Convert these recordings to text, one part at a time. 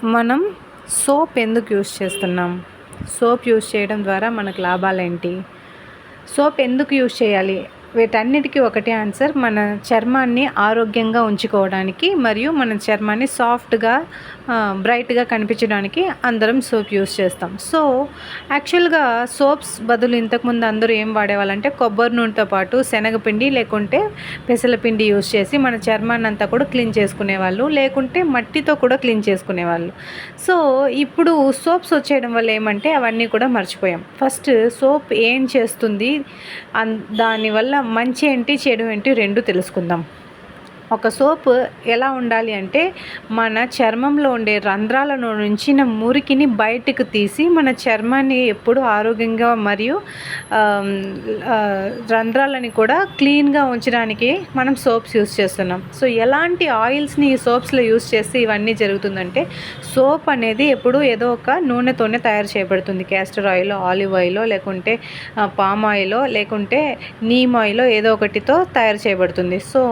మనం సోప్ ఎందుకు యూస్ చేస్తున్నాం? సోప్ యూస్ చేయడం ద్వారా మనకు లాభాలేంటి? సోప్ ఎందుకు యూస్ చేయాలి? వీటన్నిటికీ ఒకటే ఆన్సర్. మన చర్మాన్ని ఆరోగ్యంగా ఉంచుకోవడానికి మరియు మన చర్మాన్ని సాఫ్ట్‌గా బ్రైట్‌గా కనిపించడానికి అందరం సోప్ యూస్ చేస్తాం. సో, యాక్చువల్‌గా సోప్స్ బదులు ఇంతకుముందు అందరూ ఏం వాడేవాళ్ళంటే కొబ్బరి నూనెతో పాటు శనగపిండి లేకుంటే పెసలపిండి యూస్ చేసి మన చర్మాన్నంతా కూడా క్లీన్ చేసుకునేవాళ్ళు. లేకుంటే మట్టితో కూడా క్లీన్ చేసుకునేవాళ్ళు. సో, ఇప్పుడు సోప్స్ వచ్చేయడం వల్ల ఏమంటే అవన్నీ కూడా మర్చిపోయాం. ఫస్ట్ సోప్ ఏం చేస్తుంది? దానివల్ల మంచి ఏంటి, చెడు ఏంటి 2 తెలుసుకుందాం. ఒక సోప్ ఎలా ఉండాలి అంటే మన చర్మంలో ఉండే రంధ్రాలను నుంచిన మురికిని బయటకు తీసి మన చర్మాన్ని ఎప్పుడు ఆరోగ్యంగా మరియు రంధ్రాలని కూడా క్లీన్గా ఉంచడానికి మనం సోప్స్ యూస్ చేస్తున్నాం. సో ఎలాంటి ఆయిల్స్ని ఈ సోప్స్లో యూస్ చేస్తే ఇవన్నీ జరుగుతుందంటే సోప్ అనేది ఎప్పుడు ఏదో ఒక నూనెతోనే తయారు చేయబడుతుంది. క్యాస్టర్ ఆయిల్, ఆలివ్ ఆయిల్, లేకుంటే పామ్ ఆయిల్, లేకుంటే నీమ్ ఆయిల్ ఏదో ఒకటితో తయారు చేయబడుతుంది. సో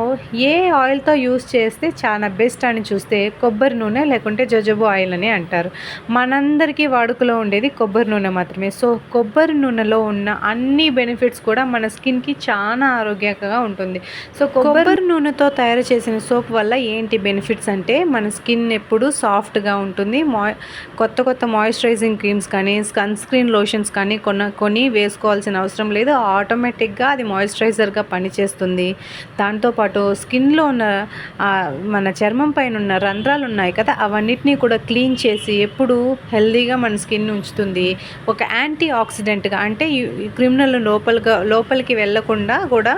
ఏ ఆయిల్తో యూస్ చేస్తే చాలా బెస్ట్ అని చూస్తే కొబ్బరి నూనె లేకుంటే జొజోబా ఆయిల్ అని అంటారు. మనందరికీ వాడుకలో ఉండేది కొబ్బరి నూనె మాత్రమే. సో కొబ్బరి నూనెలో ఉన్న అన్ని బెనిఫిట్స్ కూడా మన స్కిన్కి చాలా ఆరోగ్యంగా ఉంటుంది. సో కొబ్బరి నూనెతో తయారు చేసిన సోప్ వల్ల ఏంటి బెనిఫిట్స్ అంటే మన స్కిన్ ఎప్పుడు సాఫ్ట్గా ఉంటుంది. కొత్త మాయిశ్చరైజింగ్ క్రీమ్స్ కానీ సన్ స్క్రీన్ లోషన్స్ కానీ కొని వేసుకోవాల్సిన అవసరం లేదు. ఆటోమేటిక్గా అది మాయిశ్చరైజర్గా పనిచేస్తుంది. దాంతోపాటు స్కిన్లో ఉన్న మన చర్మం పైన ఉన్న రంధ్రాలు ఉన్నాయి కదా, అవన్నిటినీ కూడా క్లీన్ చేసి ఎప్పుడు హెల్దీగా మన స్కిన్ ఉంచుతుంది. ఒక యాంటీ ఆక్సిడెంట్గా అంటే క్రిమినల్ లోపలికి వెళ్ళకుండా కూడా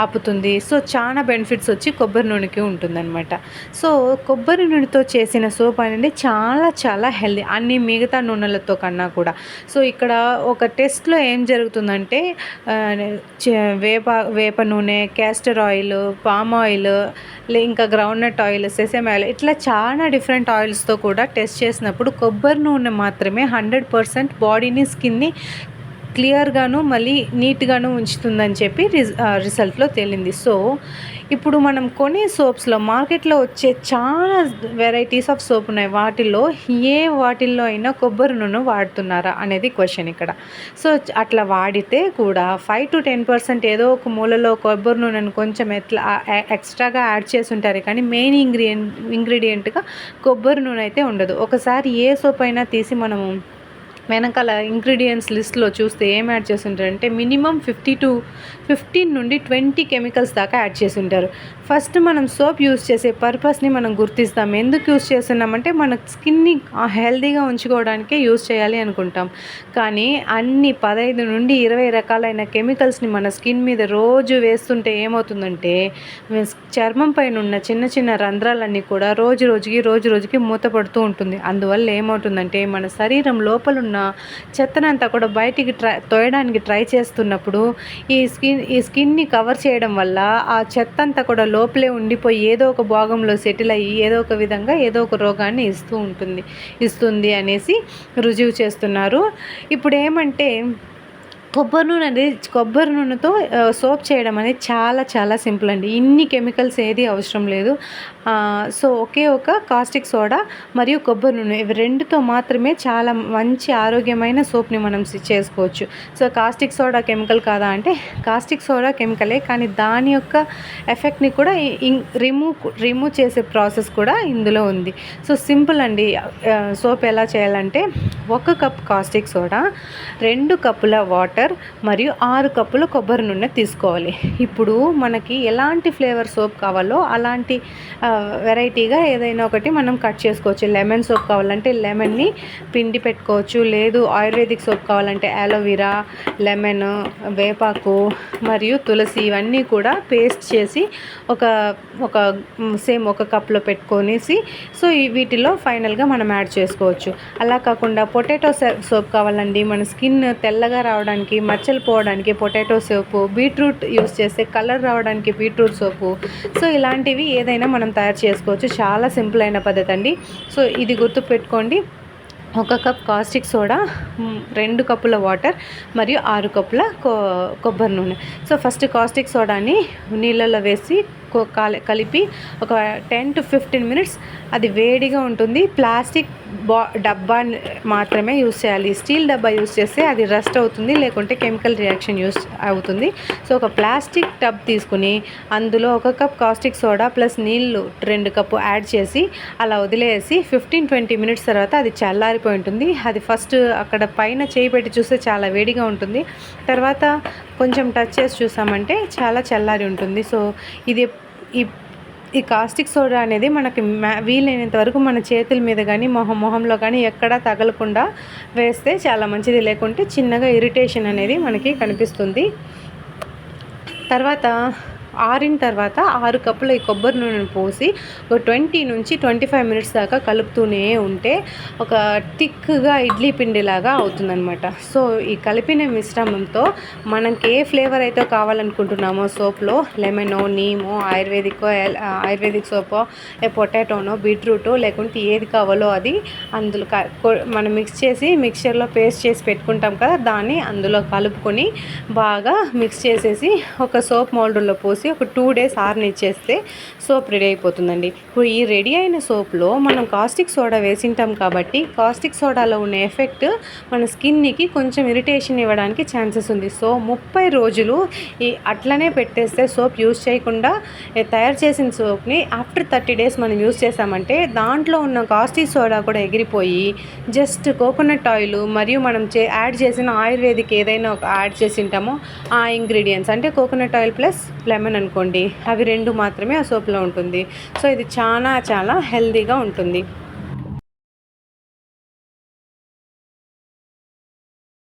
ఆపుతుంది. సో చాలా బెనిఫిట్స్ వచ్చి కొబ్బరి నూనెకి ఉంటుందన్నమాట. సో కొబ్బరి నూనెతో చేసిన సోప్ అనేది చాలా హెల్దీ అన్ని మిగతా నూనెలతో కన్నా కూడా. సో ఇక్కడ ఒక టెస్ట్లో ఏం జరుగుతుందంటే వేప నూనె, క్యాస్టర్ ఆయిల్, పామ్ ఆయిల్, ఇంకా గ్రౌండ్నట్ ఆయిల్, సెసమ్ ఆయిల్ ఇట్లా చాలా డిఫరెంట్ ఆయిల్స్తో కూడా టెస్ట్ చేసినప్పుడు కొబ్బరి నూనె మాత్రమే 100% బాడీని, స్కిన్ని క్లియర్గాను మళ్ళీ నీట్గాను ఉంచుతుందని చెప్పి రిజల్ట్లో తేలింది. సో ఇప్పుడు మనం కొనే సోప్స్లో మార్కెట్లో వచ్చే చాలా వెరైటీస్ ఆఫ్ సోప్ ఉన్నాయి. వాటిల్లో అయినా కొబ్బరి నూనె వాడుతున్నారా అనేది క్వశ్చన్ ఇక్కడ. సో అట్లా వాడితే కూడా 5 to 10% ఏదో ఒక మూలలో కొబ్బరి నూనెను కొంచెం ఎక్స్ట్రాగా యాడ్ చేసి ఉంటారు, కానీ మెయిన్ ఇంగ్రీడియంట్గా కొబ్బరి నూనె అయితే ఉండదు. ఒకసారి ఏ సోప్ అయినా తీసి మనము వెనకాల ఇంగ్రీడియంట్స్ లిస్ట్లో చూస్తే ఏం యాడ్ చేసి ఉంటారంటే మినిమం 15 నుండి 20 కెమికల్స్ దాకా యాడ్ చేసి ఉంటారు. ఫస్ట్ మనం సోప్ యూస్ చేసే పర్పస్ని మనం గుర్తిస్తాం. ఎందుకు యూస్ చేస్తున్నామంటే మన స్కిన్ని హెల్తీగా ఉంచుకోవడానికే యూస్ చేయాలి అనుకుంటాం. కానీ అన్ని 15 నుండి 20 రకాలైన కెమికల్స్ని మన స్కిన్ మీద రోజు వేస్తుంటే ఏమవుతుందంటే చర్మం పైన ఉన్న చిన్న రంధ్రాలన్నీ కూడా రోజు రోజుకి మూతపడుతూ ఉంటుంది. అందువల్ల ఏమవుతుందంటే మన శరీరం లోపల ఉన్న చెత్తనంతా కూడా బయటికి తోయడానికి ట్రై చేస్తున్నప్పుడు ఈ స్కిన్ని కవర్ చేయడం వల్ల ఆ చెత్త అంతా కూడా లోపలే ఉండిపోయి ఏదో ఒక భాగంలో సెటిల్ అయ్యి ఏదో ఒక విధంగా ఏదో ఒక రోగాన్ని ఇస్తుంది అనేసి రుజువు చేస్తున్నారు. ఇప్పుడు ఏమంటే కొబ్బరి నూనెతో సోప్ చేయడం అనేది చాలా సింపుల్ అండి. ఇన్ని కెమికల్స్ ఏది అవసరం లేదు. సో ఒకే ఒక కాస్టిక్ సోడా మరియు కొబ్బరి నూనె ఇవి 2తో మాత్రమే చాలా మంచి ఆరోగ్యమైన సోప్ని మనం చేసుకోవచ్చు. సో కాస్టిక్ సోడా కెమికల్ కాదా అంటే కాస్టిక్ సోడా కెమికలే, కానీ దాని యొక్క ఎఫెక్ట్ని కూడా రిమూవ్ చేసే ప్రాసెస్ కూడా ఇందులో ఉంది. సో సింపుల్ అండి. సోప్ ఎలా చేయాలంటే 1 కప్ కాస్టిక్ సోడా, 2 కప్పుల వాటర్ మరియు 6 కప్పుల కొబ్బరి నూనె తీసుకోవాలి. ఇప్పుడు మనకి ఎలాంటి ఫ్లేవర్ సోప్ కావాలో అలాంటి వెరైటీగా ఏదైనా ఒకటి మనం కట్ చేసుకోవచ్చు. లెమన్ సోప్ కావాలంటే లెమన్ని పిండి పెట్టుకోవచ్చు. లేదు ఆయుర్వేదిక్ సోప్ కావాలంటే అలోవెరా, లెమన్, వేపాకు మరియు తులసి ఇవన్నీ కూడా పేస్ట్ చేసి ఒక కప్లో పెట్టుకొనేసి సో వీటిలో ఫైనల్గా మనం యాడ్ చేసుకోవచ్చు. అలా కాకుండా పొటాటో సోప్ కావాలండి, మన స్కిన్ తెల్లగా రావడానికి, మచ్చలు పోవడానికి పొటాటో సోపు, బీట్రూట్ యూస్ చేస్తే కలర్ రావడానికి బీట్రూట్ సోపు. సో ఇలాంటివి ఏదైనా మనం తయారు చేసుకోవచ్చు. చాలా సింపుల్ అయిన పద్ధతి అండి. సో ఇది గుర్తుపెట్టుకోండి. 1 కప్ కాస్టిక్ సోడా, 2 కప్పుల వాటర్ మరియు 6 కప్పుల కొబ్బరి నూనె. సో ఫస్ట్ కాస్టిక్ సోడాని నీళ్ళలో వేసి కలిపి ఒక 10-15 మినిట్స్ అది వేడిగా ఉంటుంది. ప్లాస్టిక్ డబ్బా మాత్రమే యూస్ చేయాలి. స్టీల్ డబ్బా యూస్ చేస్తే అది రస్ట్ అవుతుంది, లేకుంటే కెమికల్ రియాక్షన్ యూస్ అవుతుంది. సో ఒక ప్లాస్టిక్ టబ్ తీసుకుని అందులో 1 కప్ కాస్టిక్ సోడా ప్లస్ నీళ్ళు 2 కప్పు యాడ్ చేసి అలా వదిలేసి 15-20 మినిట్స్ తర్వాత అది చల్లారిపోయి ఉంటుంది. అది ఫస్ట్ అక్కడ పైన చేయి పెట్టి చూస్తే చాలా వేడిగా ఉంటుంది. తర్వాత కొంచెం టచ్ చేసి చూసామంటే చాలా చల్లారి ఉంటుంది. సో ఇది ఈ కాస్టిక్ సోడా అనేది మనకి వీలైనంత వరకు మన చేతుల మీద కానీ మొహంలో కానీ ఎక్కడా తగలకుండా వేస్తే చాలా మంచిది. లేకుంటే చిన్నగా ఇరిటేషన్ అనేది మనకి కనిపిస్తుంది. తర్వాత ఆరిన తర్వాత 6 కప్పుల ఈ కొబ్బరి నూనెను పోసి ఒక 20-25 మినిట్స్ దాకా కలుపుతూనే ఉంటే ఒక థిక్గా ఇడ్లీ పిండిలాగా అవుతుందన్నమాట. సో ఈ కలిపిన మిశ్రమంతో మనకి ఏ ఫ్లేవర్ అయితే కావాలనుకుంటున్నామో సోప్లో లెమనో, నీమో, ఆయుర్వేదిక్ సోపో, పొటాటోనో, బీట్రూటో లేకుంటే ఏది కావాలో అది అందులో మనం మిక్స్ చేసి మిక్చర్లో పేస్ట్ చేసి పెట్టుకుంటాం కదా, దాన్ని అందులో కలుపుకొని బాగా మిక్స్ చేసేసి ఒక సోప్ మోల్డర్లో పోసి ఒక 2 డేస్ ఆరనిచ్చేస్తే సోప్ రెడీ అయిపోతుందండి. ఇప్పుడు ఈ రెడీ అయిన సోప్లో మనం కాస్టిక్ సోడా వేసింటాం కాబట్టి కాస్టిక్ సోడాలో ఉన్న ఎఫెక్ట్ మన స్కిన్కి కొంచెం ఇరిటేషన్ ఇవ్వడానికి ఛాన్సెస్ ఉంది. సో 30 రోజులు అట్లనే పెట్టేస్తే సోప్ యూజ్ చేయకుండా తయారు చేసిన సోప్ని ఆఫ్టర్ 30 డేస్ మనం యూజ్ చేసామంటే దాంట్లో ఉన్న కాస్టిక్ సోడా కూడా ఎగిరిపోయి జస్ట్ కోకోనట్ ఆయిల్ మరియు మనం యాడ్ చేసిన ఆయుర్వేదిక్ ఏదైనా ఒక యాడ్ చేసి ఉంటామో ఆ ఇంగ్రీడియంట్స్ అంటే కోకోనట్ ఆయిల్ ప్లస్ లెమన్ అనుకోండి, అవి 2 మాత్రమే ఆ సోప్లో ఉంటుంది. సో ఇది చాలా హెల్తీగా ఉంటుంది.